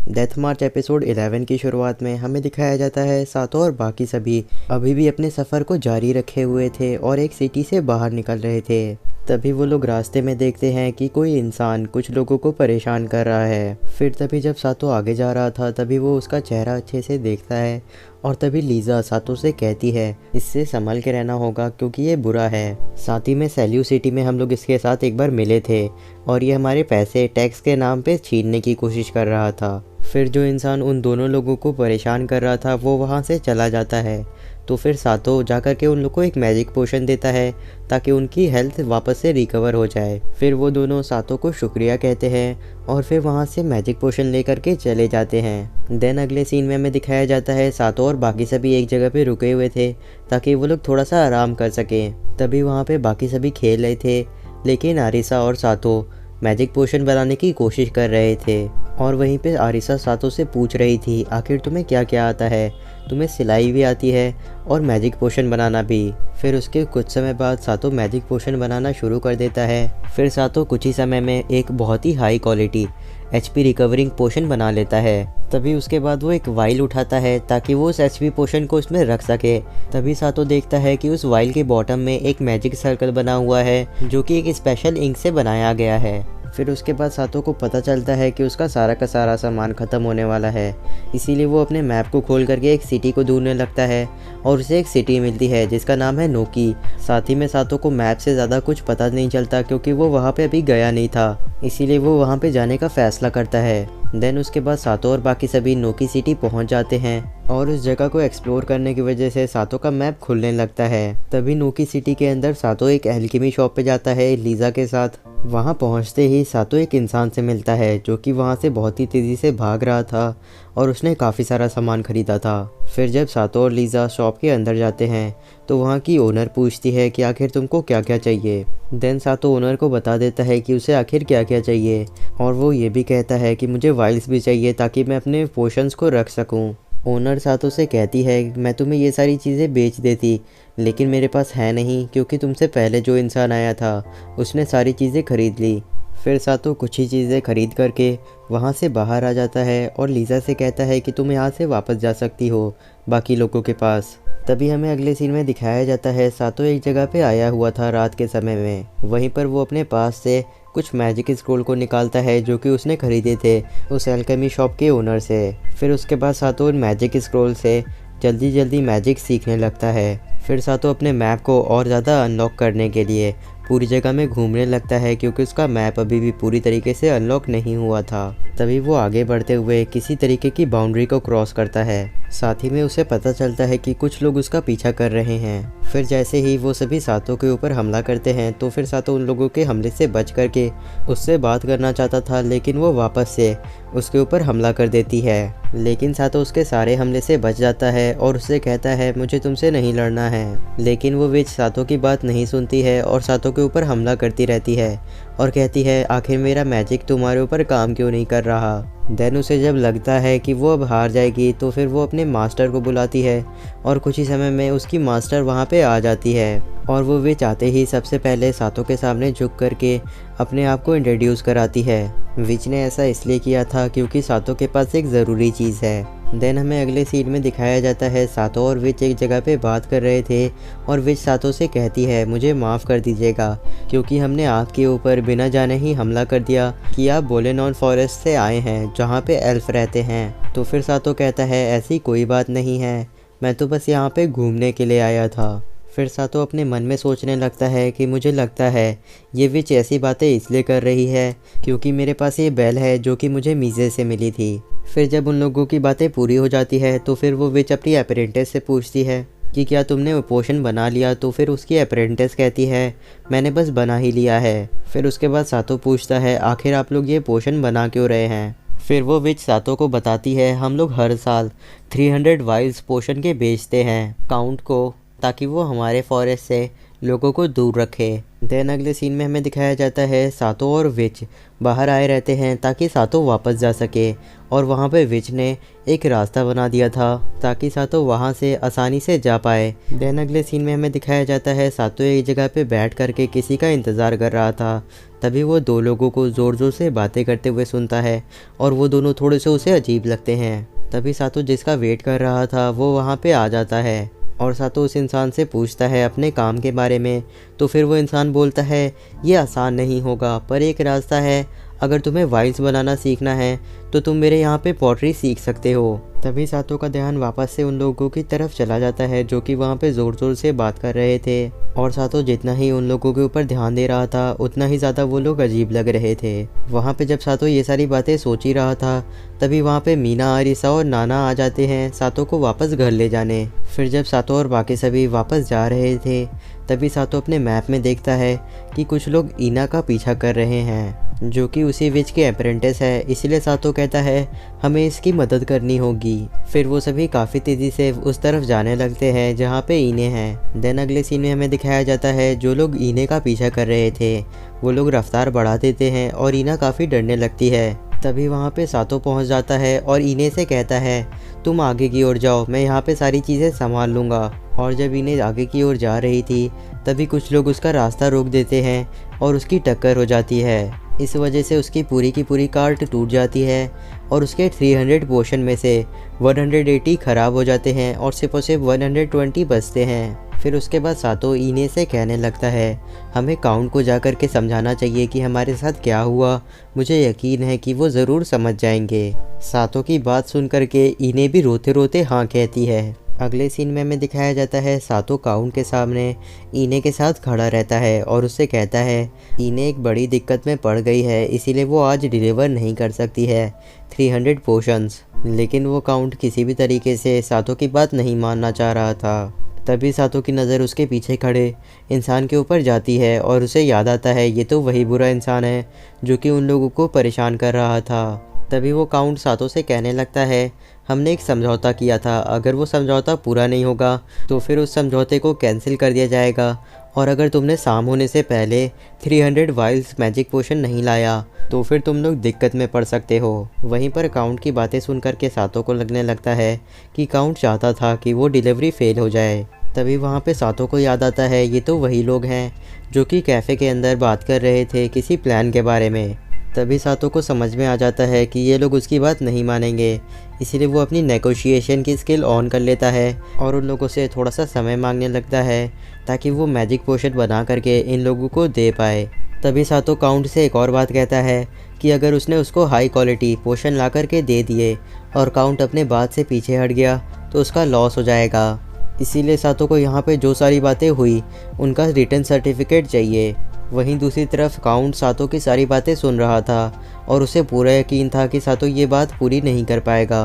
Death मार्च episode 11 की शुरुआत में हमें दिखाया जाता है सातो और बाकी सभी अभी भी अपने सफ़र को जारी रखे हुए थे और एक सिटी से बाहर निकल रहे थे। तभी वो लोग रास्ते में देखते हैं कि कोई इंसान कुछ लोगों को परेशान कर रहा है। फिर तभी जब सातो आगे जा रहा था तभी वो उसका चेहरा अच्छे से देखता है और तभी लीज़ा सातो से कहती है इससे संभल के रहना होगा क्योंकि ये बुरा है। साथ ही में सेल्यू सिटी में हम लोग इसके साथ एक बार मिले थे और ये हमारे पैसे टैक्स के नाम पे छीनने की कोशिश कर रहा था। फिर जो इंसान उन दोनों लोगों को परेशान कर रहा था वो वहाँ से चला जाता है। तो फिर सातो जाकर के उन लोग को एक मैजिक पोशन देता है ताकि उनकी हेल्थ वापस से रिकवर हो जाए। फिर वो दोनों सातो को शुक्रिया कहते हैं और फिर वहाँ से मैजिक पोशन लेकर के चले जाते हैं। देन अगले सीन में हमें दिखाया जाता है सातो और बाकी सभी एक जगह पे रुके हुए थे ताकि वो लोग थोड़ा सा आराम कर सकें। तभी वहाँ पे बाकी सभी खेल रहे थे लेकिन आरिसा और सातो मैजिक पोशन बनाने की कोशिश कर रहे थे और वहीं पे आरिसा सातो से पूछ रही थी आखिर तुम्हें क्या क्या आता है, तुम्हें सिलाई भी आती है और मैजिक पोशन बनाना भी। फिर उसके कुछ समय बाद सातो मैजिक पोशन बनाना शुरू कर देता है। फिर सातो कुछ ही समय में एक बहुत ही हाई क्वालिटी एचपी रिकवरिंग पोशन बना लेता है। तभी उसके बाद वो एक वाइल उठाता है ताकि वो उस एचपी पोशन को उसमें रख सके। तभी सातो देखता है कि उस वाइल के बॉटम में एक मैजिक सर्कल बना हुआ है जो कि एक स्पेशल इंक से बनाया गया है। फिर उसके बाद सातो को पता चलता है कि उसका सारा का सारा सामान ख़त्म होने वाला है, इसीलिए वो अपने मैप को खोल करके एक सिटी को ढूंढने लगता है और उसे एक सिटी मिलती है जिसका नाम है नोकी। साथ ही में सातो को मैप से ज़्यादा कुछ पता नहीं चलता क्योंकि वो वहाँ पे अभी गया नहीं था, इसीलिए वो वहाँ पे जाने का फ़ैसला करता है। देन उसके बाद सातो और बाकी सभी नोकी सिटी पहुँच जाते हैं और उस जगह को एक्सप्लोर करने की वजह से सातो का मैप खुलने लगता है। तभी नोकी सिटी के अंदर सातो एक एल्केमी शॉप पे जाता है लीज़ा के साथ। वहाँ पहुँचते ही सातो एक इंसान से मिलता है जो कि वहाँ से बहुत ही तेज़ी से भाग रहा था और उसने काफ़ी सारा सामान खरीदा था। फिर जब सातो और लीज़ा शॉप के अंदर जाते हैं तो वहाँ की ओनर पूछती है कि आखिर तुमको क्या क्या चाहिए। देन सातो ओनर को बता देता है कि उसे आखिर क्या क्या चाहिए और वो ये भी कहता है कि मुझे वाइल्स भी चाहिए ताकि मैं अपने पोशंस को रख सकूँ। ओनर सातो से कहती है मैं तुम्हें ये सारी चीज़ें बेच देती लेकिन मेरे पास है नहीं क्योंकि तुमसे पहले जो इंसान आया था उसने सारी चीज़ें खरीद ली। फिर सातो कुछ ही चीज़ें खरीद करके वहाँ से बाहर आ जाता है और लीज़ा से कहता है कि तुम यहाँ से वापस जा सकती हो बाकी लोगों के पास। तभी हमें अगले सीन में दिखाया जाता है सातो एक जगह पे आया हुआ था रात के समय में। वहीं पर वो अपने पास से कुछ मैजिक स्क्रोल को निकालता है जो कि उसने खरीदे थे उस एल्केमी शॉप के ओनर से। फिर उसके बाद सातो उन मैजिक स्क्रोल से जल्दी जल्दी मैजिक सीखने लगता है। फिर सातो अपने मैप को और ज़्यादा अनलॉक करने के लिए पूरी जगह में घूमने लगता है क्योंकि उसका मैप अभी भी पूरी तरीके से अनलॉक नहीं हुआ था। तभी वो आगे बढ़ते हुए किसी तरीके की बाउंड्री को क्रॉस करता है। साथ ही में उसे पता चलता है कि कुछ लोग उसका पीछा कर रहे हैं। फिर जैसे ही वो सभी सातो के ऊपर हमला करते हैं तो फिर सातो उन लोगों के हमले से बच करके उससे बात करना चाहता था लेकिन वो वापस से उसके ऊपर हमला कर देती है। लेकिन सातो उसके सारे हमले से बच जाता है और उससे कहता है मुझे तुमसे नहीं लड़ना है। लेकिन वो विच सातो की बात नहीं सुनती है और सातो के ऊपर हमला करती रहती है और कहती है आखिर मेरा मैजिक तुम्हारे ऊपर काम क्यों नहीं कर रहा। देन उसे जब लगता है कि वो अब हार जाएगी तो फिर वो अपने मास्टर को बुलाती है और कुछ ही समय में उसकी मास्टर वहाँ पे आ जाती है और वो विच आते ही सबसे पहले सातो के सामने झुक करके अपने आप को इंट्रोड्यूस कराती है। विच ने ऐसा इसलिए किया था क्योंकि सातो के पास एक ज़रूरी चीज़ है। देन हमें अगले सीन में दिखाया जाता है सातो और विच एक जगह पे बात कर रहे थे और विच सातो से कहती है मुझे माफ़ कर दीजिएगा क्योंकि हमने आपके ऊपर बिना जाने ही हमला कर दिया कि आप बोलेनॉन फॉरेस्ट से आए हैं जहाँ पे एल्फ रहते हैं। तो फिर सातो कहता है ऐसी कोई बात नहीं है, मैं तो बस यहाँ पे घूमने के लिए आया था। फिर सातो अपने मन में सोचने लगता है कि मुझे लगता है ये विच ऐसी बातें इसलिए कर रही है क्योंकि मेरे पास ये बैल है जो कि मुझे मीज़े से मिली थी। फिर जब उन लोगों की बातें पूरी हो जाती है तो फिर वो विच अपनी अप्रेंटिस से पूछती है कि क्या तुमने वो पोशन बना लिया। तो फिर उसकी अप्रेंटिस कहती है मैंने बस बना ही लिया है। फिर उसके बाद सातो पूछता है आखिर आप लोग ये पोशन बना क्यों रहे हैं। फिर वो विच सातो को बताती है हम लोग हर साल 300 वाइल्स पोशन के बेचते हैं काउंट को ताकि वो हमारे फॉरेस्ट से लोगों को दूर रखे। देन अगले सीन में हमें दिखाया जाता है सातो और विच बाहर आए रहते हैं ताकि सातो वापस जा सके, और वहाँ पे विच ने एक रास्ता बना दिया था ताकि सातो वहाँ से आसानी से जा पाए। देन अगले सीन में हमें दिखाया जाता है सातो एक जगह पे बैठ करके किसी का इंतज़ार कर रहा था। तभी वो दो लोगों को ज़ोर ज़ोर से बातें करते हुए सुनता है और वो दोनों थोड़े से उसे अजीब लगते हैं। तभी सातो जिसका वेट कर रहा था वो वहाँ पे आ जाता है और सातो उस इंसान से पूछता है अपने काम के बारे में। तो फिर वो इंसान बोलता है ये आसान नहीं होगा, पर एक रास्ता है। अगर तुम्हें वाइल्स बनाना सीखना है तो तुम मेरे यहाँ पे पॉटरी सीख सकते हो। तभी सातो का ध्यान वापस से उन लोगों की तरफ चला जाता है जो कि वहाँ पे ज़ोर ज़ोर से बात कर रहे थे, और सातो जितना ही उन लोगों के ऊपर ध्यान दे रहा था उतना ही ज़्यादा वो लोग अजीब लग रहे थे। वहाँ पे जब सातो ये सारी बातें सोच ही रहा था तभी वहाँ पे मीना, आरिसा और नाना आ जाते हैं सातो को वापस घर ले जाने। फिर जब सातो और बाकी सभी वापस जा रहे थे तभी सातो अपने मैप में देखता है कि कुछ लोग ईना का पीछा कर रहे हैं जो कि उसी विच के अप्रेंटिस है। इसलिए सातो कहता है हमें इसकी मदद करनी होगी। फिर वो सभी काफ़ी तेज़ी से उस तरफ जाने लगते हैं जहाँ पे ईने हैं। देन अगले सीन में हमें दिखाया जाता है जो लोग ईने का पीछा कर रहे थे वो लोग रफ्तार बढ़ा देते हैं और ईना काफ़ी डरने लगती है। तभी वहाँ पे सातो पहुँच जाता है और ईने से कहता है तुम आगे की ओर जाओ, मैं यहाँ पे सारी चीज़ें संभाल लूँगा। और जब ईने आगे की ओर जा रही थी तभी कुछ लोग उसका रास्ता रोक देते हैं और उसकी टक्कर हो जाती है। इस वजह से उसकी पूरी की पूरी कार्ट टूट जाती है और उसके 300 पोशन में से 180 ख़राब हो जाते हैं और सिर्फ और सिर्फ 120 बचते हैं। फिर उसके बाद सातो ईने से कहने लगता है हमें काउंट को जा कर के समझाना चाहिए कि हमारे साथ क्या हुआ। मुझे यकीन है कि वो ज़रूर समझ जाएंगे। सातो की बात सुन कर के ईने भी रोते रोते हाँ कहती है। अगले सीन में हमें दिखाया जाता है सातो काउंट के सामने ईने के साथ खड़ा रहता है और उससे कहता है ईने एक बड़ी दिक्कत में पड़ गई है, इसीलिए वो आज डिलीवर नहीं कर सकती है 300 पोशंस। लेकिन वो काउंट किसी भी तरीके से सातो की बात नहीं मानना चाह रहा था। तभी सातो की नज़र उसके पीछे खड़े इंसान के ऊपर जाती है और उसे याद आता है ये तो वही बुरा इंसान है जो कि उन लोगों को परेशान कर रहा था। तभी वो काउंट सातो से कहने लगता है हमने एक समझौता किया था, अगर वो समझौता पूरा नहीं होगा तो फिर उस समझौते को कैंसिल कर दिया जाएगा, और अगर तुमने शाम होने से पहले 300 वाइल्स मैजिक पोशन नहीं लाया तो फिर तुम लोग दिक्कत में पड़ सकते हो। वहीं पर काउंट की बातें सुन कर के सातो को लगने लगता है कि काउंट चाहता था कि वो डिलीवरी फेल हो जाए। तभी वहाँ पे सातो को याद आता है ये तो वही लोग हैं जो कि कैफ़े के अंदर बात कर रहे थे किसी प्लान के बारे में। तभी सातो को समझ में आ जाता है कि ये लोग उसकी बात नहीं मानेंगे, इसीलिए वो अपनी नेगोशिएशन की स्किल ऑन कर लेता है और उन लोगों से थोड़ा सा समय मांगने लगता है ताकि वो मैजिक पोशन बना करके इन लोगों को दे पाए। तभी सातो काउंट से एक और बात कहता है कि अगर उसने उसको हाई क्वालिटी पोशन ला करके दे दिए और काउंट अपने बात से पीछे हट गया तो उसका लॉस हो जाएगा। इसीलिए सातो को यहाँ पे जो सारी बातें हुई उनका रिटर्न सर्टिफिकेट चाहिए। वहीं दूसरी तरफ काउंट सातो की सारी बातें सुन रहा था और उसे पूरा यकीन था कि सातो ये बात पूरी नहीं कर पाएगा।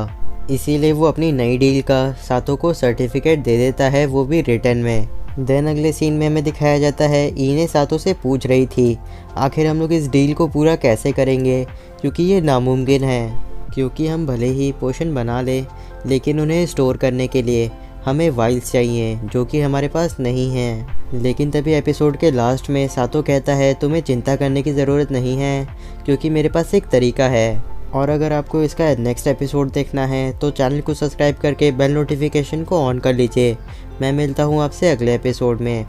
इसीलिए वो अपनी नई डील का सातो को सर्टिफिकेट दे देता है, वो भी रिटर्न में। देन अगले सीन में हमें दिखाया जाता है ईने सातो से पूछ रही थी आखिर हम लोग इस डील को पूरा कैसे करेंगे, क्योंकि ये नामुमकिन है। क्योंकि हम भले ही पोशन बना लें लेकिन उन्हें स्टोर करने के लिए हमें वाइल्स चाहिए जो कि हमारे पास नहीं हैं। लेकिन तभी एपिसोड के लास्ट में सातो कहता है तुम्हें चिंता करने की ज़रूरत नहीं है क्योंकि मेरे पास एक तरीका है। और अगर आपको इसका नेक्स्ट एपिसोड देखना है तो चैनल को सब्सक्राइब करके बेल नोटिफिकेशन को ऑन कर लीजिए। मैं मिलता हूँ आपसे अगले एपिसोड में।